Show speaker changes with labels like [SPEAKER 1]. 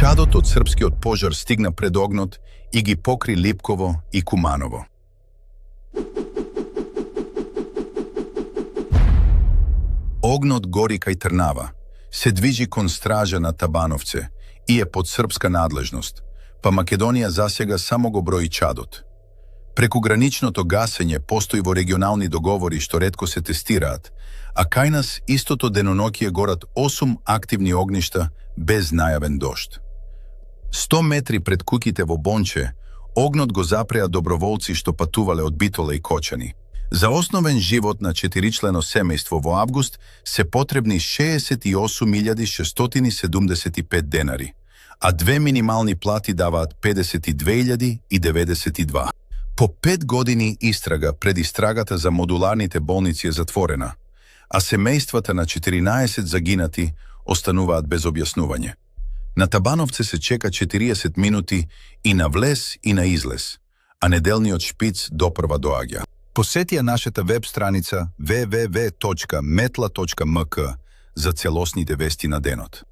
[SPEAKER 1] Чадот од српскиот пожар стигна пред огнот и ги покри Липково и Куманово. Огнот гори кај Трнава, се движи кон стража на Табановце и е под српска надлежност, па Македонија засега само го брои чадот. Преку граничното гасење постои во регионални договори што ретко се тестираат, а кај нас истото деноноќие горат 8 активни огништа без најавен дожд. 100 метри пред куќите во Бонче, огнот го запреа доброволци што патувале од Битола и Кочани. За основен живот на 4-члено семејство во август се потребни 68.675 денари, а две минимални плати даваат 52.092. По 5 години истрага пред истрагата за модуларните болници е затворена, а семејствата на 14 загинати остануваат без објаснување. На Табановце се чека 40 минути и на влез и на излез, а неделниот шпиц допрва доаѓа. Посети ја нашата веб страница www.metla.mk за целосните вести на денот.